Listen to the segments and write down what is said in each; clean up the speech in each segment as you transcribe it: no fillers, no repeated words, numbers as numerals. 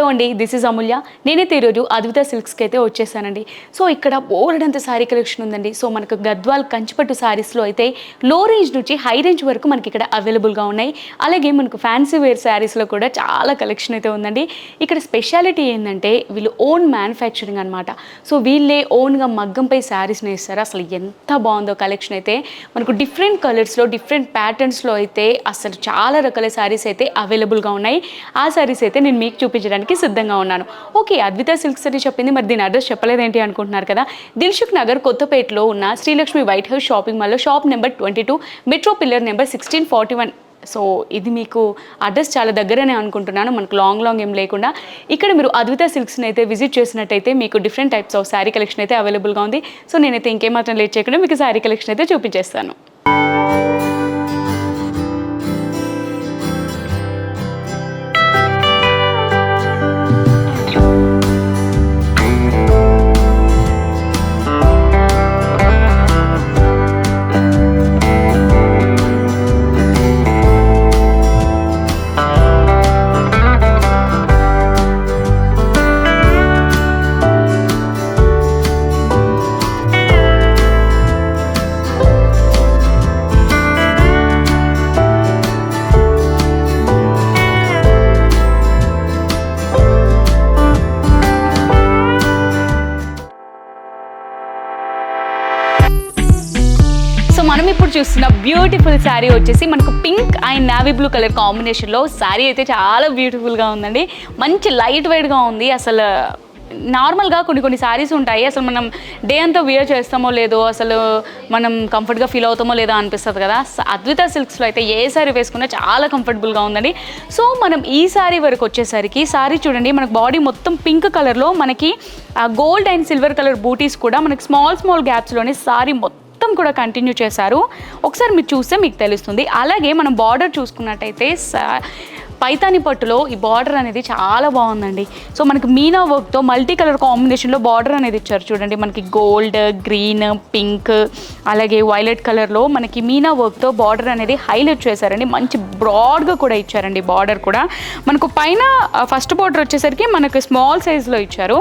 Hello అండి, this is అమూల్య. నేనైతే ఈరోజు అద్విత సిల్క్స్కి అయితే వచ్చేసానండి. సో ఇక్కడ బోలెడంత శారీ కలెక్షన్ ఉందండి. సో మనకు గద్వాల్ కంచిపట్టు శారీస్లో అయితే లో రేంజ్ నుంచి హై రేంజ్ వరకు మనకి ఇక్కడ అవైలబుల్గా ఉన్నాయి. అలాగే మనకు ఫ్యాన్సీ వేర్ శారీస్లో కూడా చాలా కలెక్షన్ అయితే ఉందండి. ఇక్కడ స్పెషాలిటీ ఏంటంటే వీళ్ళు ఓన్ మ్యానుఫ్యాక్చరింగ్ అనమాట. సో వీళ్ళే ఓన్గా మగ్గంపై శారీస్ని వేస్తారు. అసలు ఎంత బాగుందో కలెక్షన్ అయితే. మనకు డిఫరెంట్ కలర్స్లో డిఫరెంట్ ప్యాటర్న్స్లో అయితే అసలు చాలా రకాల శారీస్ అయితే అవైలబుల్గా ఉన్నాయి. ఆ శారీస్ అయితే నేను మీకు చూపించడానికి సిద్ధంగా ఉన్నాను. ఓకే, అద్విత సిల్క్స్ అని చెప్పింది, మరి దీని అడ్రస్ చెప్పలేదేంటి అనుకుంటున్నారు కదా. దిల్సుఖ్ నగర్ కొత్తపేటలో ఉన్న శ్రీలక్ష్మి వైట్ హౌస్ షాపింగ్ మాల్లో shop number 22, metro pillar number 1641. So ఇది మీకు అడ్రస్ చాలా దగ్గరనే అనుకుంటున్నాను, మనకు లాంగ్ ఏం లేకుండా. ఇక్కడ మీరు అద్విత సిల్క్స్ని అయితే విజిట్ చేసినట్టయితే మీకు different types of sari collection అయితే అవైలబుల్గా ఉంది. సో నేనైతే ఇంకేమాత్రం లేట్ చేయకుండా మీకు శారీ కలెక్షన్ అయితే చూపించేస్తాను. మనం ఇప్పుడు చూస్తున్న బ్యూటిఫుల్ శారీ వచ్చేసి మనకు pink and navy blue colour కాంబినేషన్లో శారీ అయితే చాలా బ్యూటిఫుల్గా ఉందండి. మంచి లైట్ వెయిట్గా ఉంది. అసలు నార్మల్గా కొన్ని శారీస్ ఉంటాయి, అసలు మనం డే అంతా వేర్ చేస్తామో లేదో, అసలు మనం కంఫర్ట్గా ఫీల్ అవుతామో లేదో అనిపిస్తుంది కదా. అద్విత సిల్క్స్లో అయితే ఏ శారీ వేసుకున్నా చాలా కంఫర్టబుల్గా ఉందండి. సో మనం ఈ శారీ వరకు వచ్చేసరికి శారీ చూడండి, మనకు బాడీ మొత్తం పింక్ కలర్లో మనకి గోల్డ్ అండ్ సిల్వర్ కలర్ బూటీస్ కూడా మనకి స్మాల్ గ్యాప్స్లోనే శారీ మొత్తం కూడా కంటిన్యూ చేశారు. ఒకసారి మీరు చూస్తే మీకు తెలుస్తుంది. అలాగే మనం బార్డర్ చూసుకున్నట్టయితే పైతాని పట్టులో ఈ బార్డర్ అనేది చాలా బాగుందండి. సో మనకి మీనా వర్క్తో మల్టీ కలర్ కాంబినేషన్లో బార్డర్ అనేది ఇచ్చారు చూడండి. మనకి గోల్డ్, గ్రీన్, పింక్ అలాగే వైలెట్ కలర్లో మనకి మీనా వర్క్తో బార్డర్ అనేది హైలైట్ చేశారండి. మంచి బ్రాడ్గా కూడా ఇచ్చారండి బార్డర్ కూడా. మనకు పైన ఫస్ట్ బార్డర్ వచ్చేసరికి మనకు స్మాల్ సైజ్లో ఇచ్చారు.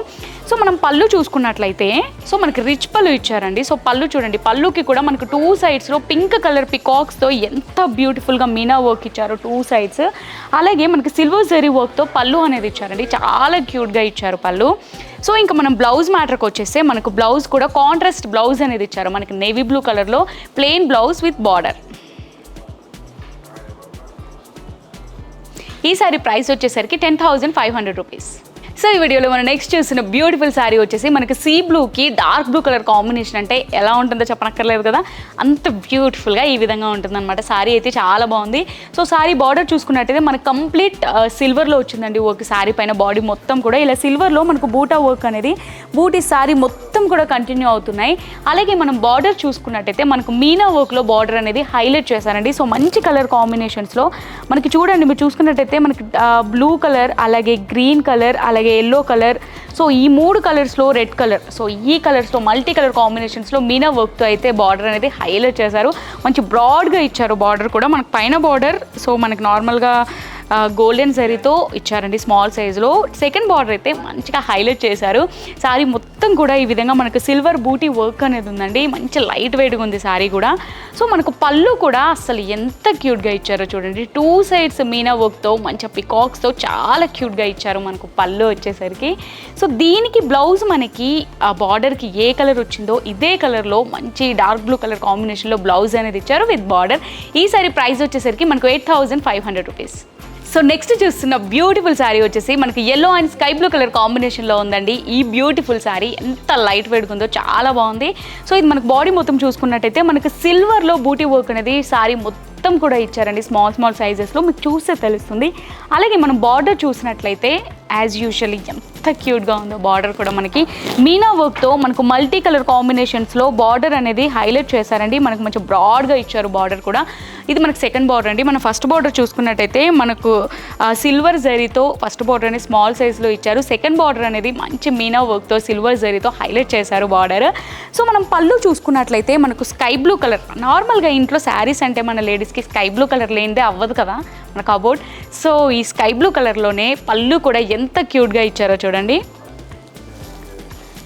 సో మనం పళ్ళు చూసుకున్నట్లయితే సో మనకి రిచ్ పళ్ళు ఇచ్చారండి. సో పళ్ళు చూడండి, పళ్ళుకి కూడా మనకు 2 సైడ్స్లో పింక్ కలర్ పికాక్స్తో ఎంత బ్యూటిఫుల్గా మీనా వర్క్ ఇచ్చారు 2 సైడ్స్. అలాగే మనకి సిల్వర్ జరీ వర్క్తో పళ్ళు అనేది ఇచ్చారండి, చాలా క్యూట్గా ఇచ్చారు పళ్ళు. సో ఇంకా మనం బ్లౌజ్ మ్యాటర్కి వచ్చేస్తే మనకు బ్లౌజ్ కూడా కాంట్రాస్ట్ బ్లౌజ్ అనేది ఇచ్చారు. మనకి నేవీ బ్లూ కలర్లో ప్లెయిన్ బ్లౌజ్ విత్ బార్డర్. ఈ సారీ ప్రైస్ వచ్చేసరికి 10,500 రూపీస్. సో ఈ వీడియోలో మనం నెక్స్ట్ చూసిన బ్యూటిఫుల్ శారీ వచ్చేసి మనకి సీ బ్లూకి డార్క్ బ్లూ కలర్ కాంబినేషన్. అంటే ఎలా ఉంటుందో చెప్పనక్కర్లేదు కదా, అంత బ్యూటిఫుల్గా ఈ విధంగా ఉంటుందన్నమాట. శారీ అయితే చాలా బాగుంది. సో శారీ బార్డర్ చూసుకున్నట్టయితే మనకు కంప్లీట్ సిల్వర్లో వచ్చిందండి వర్క్. శారీ పైన బాడీ మొత్తం కూడా ఇలా సిల్వర్లో మనకు బూటా వర్క్ అనేది బూటీ శారీ మొత్తం కూడా కంటిన్యూ అవుతున్నాయి. అలాగే మనం బార్డర్ చూసుకున్నట్టయితే మనకు మీనా వర్క్లో బార్డర్ అనేది హైలైట్ చేశారండి. సో మంచి కలర్ కాంబినేషన్స్లో మనకి చూడండి, మీరు చూసుకున్నట్టయితే మనకి బ్లూ కలర్, అలాగే గ్రీన్ కలర్, అలాగే ఎల్లో కలర్. సో ఈ 3 కలర్స్లో రెడ్ కలర్, సో ఈ కలర్స్లో మల్టీ కలర్ కాంబినేషన్స్లో మీనా వర్క్తో అయితే బార్డర్ అనేది హైలైట్ చేశారు. మంచి బ్రాడ్గా ఇచ్చారు బార్డర్ కూడా. మనకు పైన బార్డర్ సో మనకి నార్మల్గా గోల్డెన్ జరీతో ఇచ్చారండి స్మాల్ సైజులో. సెకండ్ బార్డర్ అయితే మంచిగా హైలైట్ చేశారు. శారీ మొత్తం కూడా ఈ విధంగా మనకు సిల్వర్ బూటీ వర్క్ అనేది ఉందండి. మంచి లైట్ వెయిట్గా ఉంది శారీ కూడా. సో మనకు పళ్ళు కూడా అసలు ఎంత క్యూట్గా ఇచ్చారో చూడండి. 2 సైడ్స్ మీనా వర్క్తో మంచి పికాక్స్తో చాలా క్యూట్గా ఇచ్చారు మనకు పళ్ళు వచ్చేసరికి. సో దీనికి బ్లౌజ్ మనకి ఆ బార్డర్కి ఏ కలర్ వచ్చిందో ఇదే కలర్లో మంచి డార్క్ బ్లూ కలర్ కాంబినేషన్లో బ్లౌజ్ అనేది ఇచ్చారు విత్ బార్డర్. ఈ సారీ ప్రైస్ వచ్చేసరికి మనకు 8,500 రూపీస్. సో నెక్స్ట్ చూస్తున్న బ్యూటిఫుల్ శారీ వచ్చేసి మనకి yellow and sky blue colour కాంబినేషన్లో ఉందండి. ఈ బ్యూటిఫుల్ శారీ ఎంత లైట్ వెయిట్గా ఉందో చాలా బాగుంది. సో ఇది మనకు బాడీ మొత్తం చూసుకున్నట్టయితే మనకి సిల్వర్లో బూటీ వర్క్ అనేది శారీ మొత్తం కూడా ఇచ్చారండి స్మాల్ సైజెస్లో, మీకు చూస్తే తెలుస్తుంది. అలాగే మనం బార్డర్ చూసినట్లయితే యాజ్ యూజువల్లీ ఎంత క్యూట్గా ఉందో బార్డర్ కూడా మనకి మీనా వర్క్తో మనకు మల్టీ కలర్ కాంబినేషన్స్లో బార్డర్ అనేది హైలైట్ చేశారండి. మనకు మంచి బ్రాడ్గా ఇచ్చారు బార్డర్ కూడా. ఇది మనకు సెకండ్ బార్డర్ అండి. మన ఫస్ట్ బార్డర్ చూసుకున్నట్టయితే మనకు సిల్వర్ జరీతో ఫస్ట్ బార్డర్ అనేది స్మాల్ సైజ్లో ఇచ్చారు. సెకండ్ బార్డర్ అనేది మంచి మీనా వర్క్తో సిల్వర్ జరీతో హైలైట్ చేశారు బార్డర్. సో మనం పళ్ళు చూసుకున్నట్లయితే మనకు స్కై బ్లూ కలర్. నార్మల్గా ఇంట్లో శారీస్ అంటే మన లేడీస్ రూపీస్కి స్కై బ్లూ కలర్ లేనిదే అవ్వదు కదా మన కబోర్డ్. సో ఈ స్కై బ్లూ కలర్లోనే పళ్ళు కూడా ఎంత క్యూట్గా ఇచ్చారో చూడండి.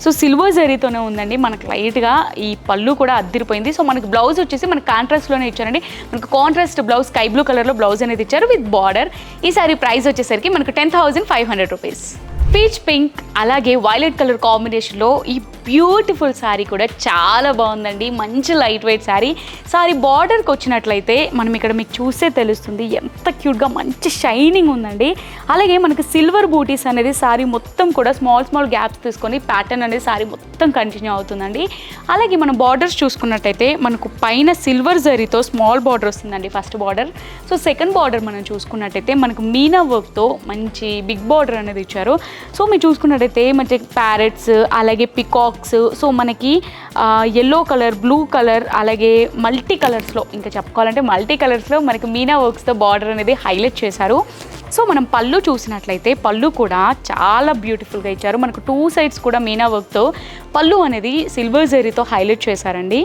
సో సిల్వర్ జరీతోనే ఉందండి, మనకు లైట్గా ఈ పళ్ళు కూడా అద్దిరిపోయింది. సో మనకు బ్లౌజ్ వచ్చేసి మనకు కాంట్రాస్ట్లోనే ఇచ్చారండి. మనకు కాంట్రాస్ట్ బ్లౌజ్ స్కై బ్లూ కలర్లో బ్లౌజ్ అనేది ఇచ్చారు విత్ బార్డర్. ఈ సారీ ప్రైస్ వచ్చేసరికి మనకు 10,500 రూపీస్. పీచ్ పింక్ అలాగే వైలెట్ కలర్ కాంబినేషన్లో ఈ బ్యూటిఫుల్ శారీ కూడా చాలా బాగుందండి. మంచి లైట్ వెయిట్ శారీ. శారీ బార్డర్కి వచ్చినట్లయితే మనం ఇక్కడ మీకు చూస్తే తెలుస్తుంది ఎంత క్యూట్గా మంచి షైనింగ్ ఉందండి. అలాగే మనకు సిల్వర్ బూటీస్ అనేది శారీ మొత్తం కూడా స్మాల్ గ్యాప్స్ తీసుకొని ప్యాటర్న్ అనేది శారీ మొత్తం కంటిన్యూ అవుతుందండి. అలాగే మనం బార్డర్స్ చూసుకున్నట్టయితే మనకు పైన సిల్వర్ జరీతో స్మాల్ బార్డర్ వస్తుందండి first border. So second border మనం చూసుకున్నట్టయితే మనకు మీనా వర్క్తో మంచి బిగ్ బార్డర్ అనేది ఇచ్చారు. సో మీరు చూసుకున్నట్టయితే మంచి ప్యారెట్స్ అలాగే పికాక్స్, సో మనకి ఎల్లో కలర్, బ్లూ కలర్, అలాగే మల్టీ కలర్స్లో, ఇంకా చెప్పుకోవాలంటే మల్టీ కలర్స్లో మనకి మీనా వర్క్స్తో బార్డర్ అనేది హైలైట్ చేశారు. సో మనం పళ్ళు చూసినట్లయితే పళ్ళు కూడా చాలా బ్యూటిఫుల్గా ఇచ్చారు. మనకు 2 సైడ్స్ కూడా మీనా వర్క్తో పళ్ళు అనేది సిల్వర్ జరీతో హైలైట్ చేశారండి.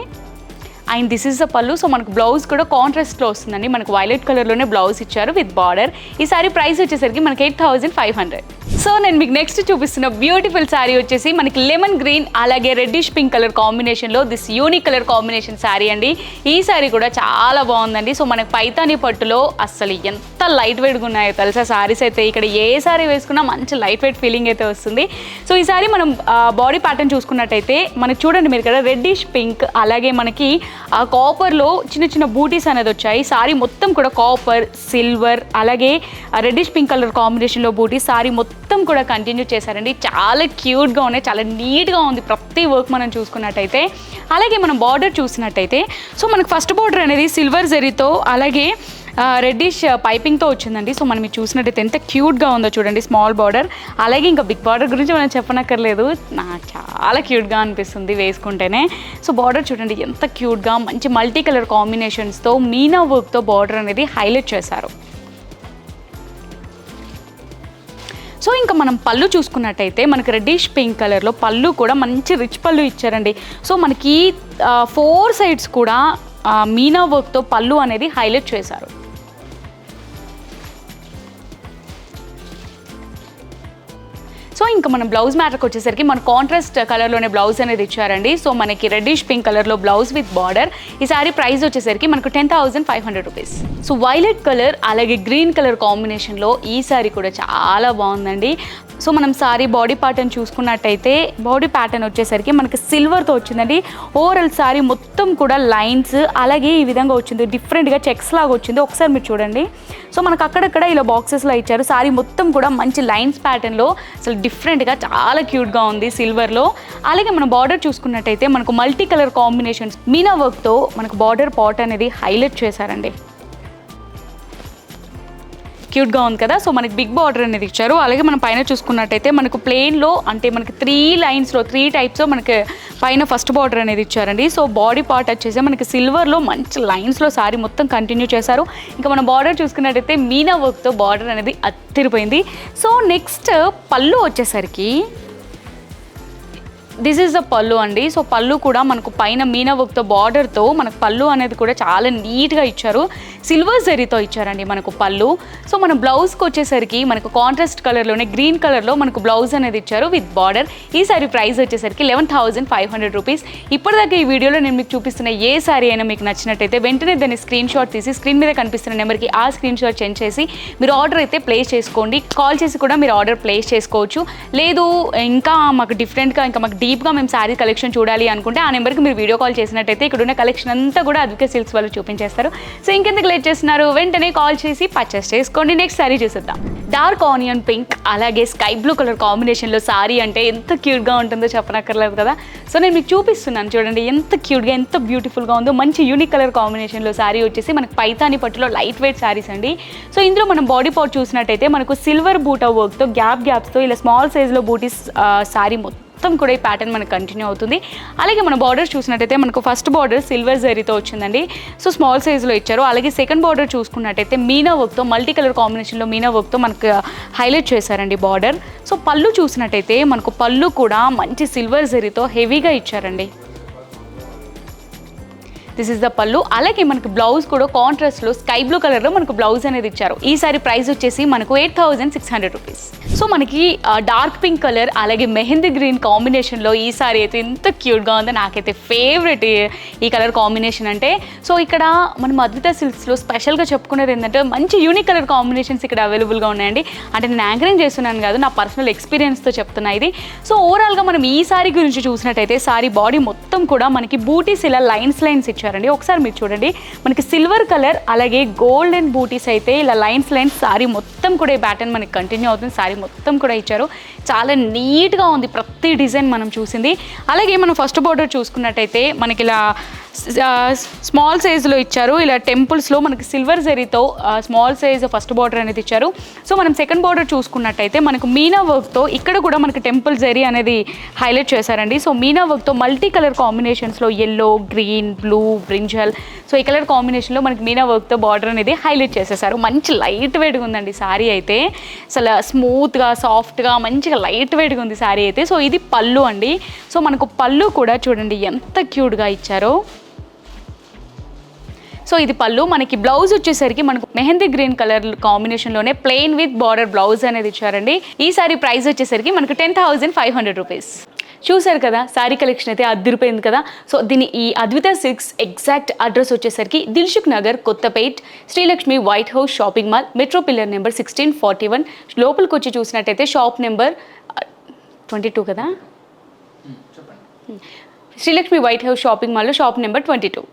అండ్ దిస్ ఇస్ ద పళ్ళు. సో మనకు బ్లౌజ్ కూడా కాంట్రాస్ట్లో వస్తుందండి. మనకు వైలెట్ కలర్లోనే బ్లౌజ్ ఇచ్చారు విత్ బార్డర్. ఈ సారీ ప్రైస్ వచ్చేసరికి మనకి 8,500. సో నేను మీకు నెక్స్ట్ చూపిస్తున్న బ్యూటిఫుల్ శారీ వచ్చేసి మనకి లెమన్ గ్రీన్ అలాగే రెడ్డిష్ పింక్ కలర్ కాంబినేషన్లో this unique colour combination sari అండి. ఈ శారీ కూడా చాలా బాగుందండి. సో మనకి పైతాని పట్టులో అసలు ఎంత లైట్ వెయిట్గా ఉన్నాయో తెలుసా శారీస్ అయితే. ఇక్కడ ఏ శారీ వేసుకున్నా మంచి లైట్ వెయిట్ ఫీలింగ్ అయితే వస్తుంది. సో ఈ శారీ మనం బాడీ ప్యాటర్న్ చూసుకున్నట్టయితే మనకి చూడండి మీరు ఇక్కడ రెడ్డిష్ పింక్ అలాగే మనకి కాపర్లో చిన్న బూటీస్ అనేది వచ్చాయి. శారీ మొత్తం కూడా కాపర్, సిల్వర్ అలాగే రెడ్డిష్ పింక్ కలర్ కాంబినేషన్లో బూటీ శారీ మొత్తం కూడా కంటిన్యూ చేశారండి. చాలా క్యూట్గా ఉన్నాయి, చాలా నీట్గా ఉంది ప్రతి వర్క్ మనం చూసుకున్నట్టయితే. అలాగే మనం బార్డర్ చూసినట్టయితే సో మనకు ఫస్ట్ బార్డర్ అనేది సిల్వర్ జరీతో అలాగే రెడ్డిష్ పైపింగ్తో వచ్చిందండి. సో మనం చూసినట్టయితే ఎంత క్యూట్గా ఉందో చూడండి స్మాల్ బార్డర్. అలాగే ఇంకా బిగ్ బార్డర్ గురించి మనం చెప్పనక్కర్లేదు, నాకు చాలా క్యూట్గా అనిపిస్తుంది వేసుకుంటేనే. సో బార్డర్ చూడండి ఎంత క్యూట్గా మంచి మల్టీ కలర్ కాంబినేషన్స్తో మీనా వర్క్తో బార్డర్ అనేది హైలైట్ చేశారు. సో ఇంకా మనం పళ్ళు చూసుకున్నట్టయితే మనకి రెడ్డిష్ పింక్ కలర్లో పళ్ళు కూడా మంచి రిచ్ పళ్ళు ఇచ్చారండి. సో మనకి 4 సైడ్స్ కూడా మీనా వర్క్తో పళ్ళు అనేది హైలైట్ చేశారు. సో ఇంకా మనం బ్లౌజ్ మ్యాటర్కి వచ్చేసరికి మన కాంట్రాస్ట్ కలర్లోనే బ్లౌజ్ అనేది ఇచ్చారండి. సో మనకి రెడ్డిష్ పింక్ కలర్లో బ్లౌజ్ విత్ బార్డర్. ఈ సారీ ప్రైస్ వచ్చేసరికి మనకు 10,500 రూపీస్. సో వైలెట్ కలర్ అలాగే గ్రీన్ కలర్ కాంబినేషన్లో ఈ సారీ కూడా చాలా బాగుందండి. సో మనం సారీ బాడీ ప్యాటర్న్ చూసుకున్నట్టయితే బాడీ ప్యాటర్న్ వచ్చేసరికి మనకి సిల్వర్తో వచ్చిందండి. ఓవరాల్ సారీ మొత్తం కూడా లైన్స్ అలాగే ఈ విధంగా వచ్చింది, డిఫరెంట్గా చెక్స్ లాగా వచ్చింది. ఒకసారి మీరు చూడండి. సో మనకు అక్కడక్కడ ఇలా బాక్సెస్లో ఇచ్చారు. సారీ మొత్తం కూడా మంచి లైన్స్ ప్యాటర్న్లో అసలు డిఫరెంట్గా చాలా క్యూట్గా ఉంది సిల్వర్లో. అలాగే మనం బార్డర్ చూసుకున్నట్టయితే మనకు మల్టీ కలర్ కాంబినేషన్స్ మీనా వర్క్తో మనకు బార్డర్ పాట్ అనేది హైలైట్ చేశారండి. క్యూట్గా ఉంది కదా. సో మనకి బిగ్ బార్డర్ అనేది ఇచ్చారు. అలాగే మనం పైన చూసుకున్నట్టయితే మనకు ప్లెయిన్లో అంటే మనకి 3 లైన్స్లో 3 టైప్స్లో మనకి పైన ఫస్ట్ బార్డర్ అనేది ఇచ్చారండి. సో బాడీ పార్ట్ వచ్చేసి మనకి సిల్వర్లో మంచి లైన్స్లో సారీ మొత్తం కంటిన్యూ చేశారు. ఇంకా మనం బార్డర్ చూసుకున్నట్టయితే మీనా వర్క్తో బార్డర్ అనేది అత్తిరిపోయింది. సో నెక్స్ట్ పళ్ళు వచ్చేసరికి దిస్ ఈజ్ ద పళ్ళు అండి. సో పళ్ళు కూడా మనకు పైన మీనా వర్క్తో బార్డర్తో మనకు పళ్ళు అనేది కూడా చాలా నీట్గా ఇచ్చారు. సిల్వర్ జరీతో ఇచ్చారండి మనకు పళ్ళు. సో మన బ్లౌజ్కి వచ్చేసరికి మనకు కాంట్రాస్ట్ కలర్లోనే గ్రీన్ కలర్లో మనకు బ్లౌజ్ అనేది ఇచ్చారు విత్ బార్డర్. ఈ సారీ ప్రైస్ వచ్చేసరికి 11,500 రూపీస్. ఇప్పటిదాకా ఈ వీడియోలో నేను మీకు చూపిస్తున్న ఏ సారీ అయినా మీకు నచ్చినట్టయితే వెంటనే దాన్ని స్క్రీన్ షాట్ తీసి స్క్రీన్ మీద కనిపిస్తున్న నెంబర్కి ఆ స్క్రీన్ షాట్ సెండ్ చేసి మీరు ఆర్డర్ అయితే ప్లేస్ చేసుకోండి. కాల్ చేసి కూడా మీరు ఆర్డర్ ప్లేస్ చేసుకోవచ్చు. లేదు ఇంకా మాకు డిఫరెంట్గా ఇంకా మాకు డీప్గా మేము శారీ కలెక్షన్ చూడాలి అనుకుంటే ఆ నెంబర్కి మీరు వీడియో కాల్ చేసినట్టయితే ఇక్కడ ఉన్న కలెక్షన్ అంతా కూడా అద్విక సిల్క్స్ వాళ్ళు చూపించేస్తారు. సో ఇంకెందుకు లేట్ చేస్తున్నారు, వెంటనే కాల్ చేసి పర్చేస్ చేసుకోండి. నెక్స్ట్ శారీ చూసేద్దాం. డార్క్ ఆనియన్ పింక్ అలాగే స్కై బ్లూ కలర్ కాంబినేషన్లో శారీ అంటే ఎంత క్యూట్గా ఉంటుందో చెప్పనక్కర్లేదు కదా. సో నేను మీకు చూపిస్తున్నాను చూడండి ఎంత క్యూట్గా ఎంత బ్యూటిఫుల్గా ఉందో. మంచి యూనిక్ కలర్ కాంబినేషన్లో శారీ వచ్చేసి మనకు పైతాని పట్టులో లైట్ వెయిట్ శారీస్ అండి. సో ఇందులో మనం బాడీ పార్ట్ చూసినట్టయితే మనకు సిల్వర్ బూటా వర్క్తో గ్యాప్స్తో ఇలా స్మాల్ సైజ్లో బూటీస్ శారీ మొత్తం కూడా ఈ ప్యాటర్న్ మనకు కంటిన్యూ అవుతుంది. అలాగే మన బార్డర్ చూసినట్టయితే మనకు ఫస్ట్ బార్డర్ సిల్వర్ జరీతో వచ్చిందండి. సో స్మాల్ సైజ్లో ఇచ్చారు. అలాగే సెకండ్ బార్డర్ చూసుకున్నట్టయితే మీనా వర్క్తో మల్టీ కలర్ కాంబినేషన్లో మీనా వర్క్తో మనకు హైలైట్ చేశారండి బార్డర్. సో పళ్ళు చూసినట్టయితే మనకు పళ్ళు కూడా మంచి సిల్వర్ జరీతో హెవీగా ఇచ్చారండి. దిస్ ఇస్ ద పళ్ళు. అలాగే మనకు బ్లౌజ్ కూడా కాంట్రాస్ట్లో స్కై బ్లూ కలర్లో మనకు బ్లౌజ్ అనేది ఇచ్చారు. ఈ సారీ ప్రైస్ వచ్చేసి మనకు 8600 రూపీస్. సో మనకి డార్క్ పింక్ కలర్ అలాగే మెహందీ గ్రీన్ కాంబినేషన్లో ఈ సారీ అయితే ఎంత క్యూట్గా ఉందో. నాకైతే ఫేవరెట్ ఈ కలర్ కాంబినేషన్ అంటే. సో ఇక్కడ మనం అద్విత సిల్క్స్లో స్పెషల్గా చెప్పుకునేది ఏంటంటే మంచి యూనిక్ కలర్ కాంబినేషన్స్ ఇక్కడ అవైలబుల్గా ఉన్నాయండి. అంటే నేను యాంకరింగ్ చేస్తున్నాను కాదు, నా పర్సనల్ ఎక్స్పీరియన్స్తో చెప్తున్నా ఇది. సో ఓవరాల్గా మనం ఈ సారీ గురించి చూసినట్టయితే సారీ బాడీ మొత్తం కూడా మనకి బూటీస్ ఇలా లైన్స్ ఇచ్చారండి. ఒకసారి మీరు చూడండి, మనకి సిల్వర్ కలర్ అలాగే గోల్డెన్ బూటీస్ అయితే ఇలా లైన్స్ సారీ మొత్తం కూడా ఈ ప్యాటర్న్ మనకి కంటిన్యూ అవుతుంది. సారీ మొత్తం కూడా ఇచ్చారు. చాలా నీట్గా ఉంది ప్రతి డిజైన్ మనం చూసింది. అలాగే మనం ఫస్ట్ బోర్డర్ చూసుకున్నట్టయితే మనకి ఇలా స్మాల్ సైజులో ఇచ్చారు. ఇలా టెంపుల్స్లో మనకి సిల్వర్ జరీతో స్మాల్ సైజ్ ఫస్ట్ బార్డర్ అనేది ఇచ్చారు. సో మనం సెకండ్ బార్డర్ చూసుకున్నట్టయితే మనకు మీనా వర్క్తో ఇక్కడ కూడా మనకి టెంపుల్ జరీ అనేది హైలైట్ చేశారండి. సో మీనా వర్క్తో మల్టీ కలర్ కాంబినేషన్స్లో yellow, green, blue, brinjal, so ఈ కలర్ కాంబినేషన్లో మనకి మీనా వర్క్తో బార్డర్ అనేది హైలైట్ చేసేసారు. మంచి లైట్ వెయిట్గా ఉందండి సారీ అయితే. అసలు స్మూత్గా సాఫ్ట్గా మంచిగా లైట్ వెయిట్గా ఉంది సారీ అయితే. సో ఇది పళ్ళు అండి. సో మనకు పళ్ళు కూడా చూడండి ఎంత క్యూట్గా ఇచ్చారో. సో ఇది పళ్ళు. మనకి బ్లౌజ్ వచ్చేసరికి మనకు మెహందీ గ్రీన్ కలర్ కాంబినేషన్లోనే ప్లెయిన్ విత్ బార్డర్ బ్లౌజ్ అనేది ఇచ్చారండి. ఈ సారీ ప్రైస్ వచ్చేసరికి మనకు 10,500 రూపీస్. చూసారు కదా సారీ కలెక్షన్ అయితే అదిరిపోయింది కదా. సో దీని ఈ అద్విత సిల్క్స్ ఎగ్జాక్ట్ అడ్రస్ వచ్చేసరికి Dilsukh Nagar, Kothapet, Srilakshmi white house shopping mall, metro pillar number 1641. లోపలికి వచ్చి చూసినట్టయితే షాప్ నెంబర్ 22 కదా, శ్రీలక్ష్మి వైట్ హౌస్ షాపింగ్ మాల్లో షాప్ నెంబర్ 22.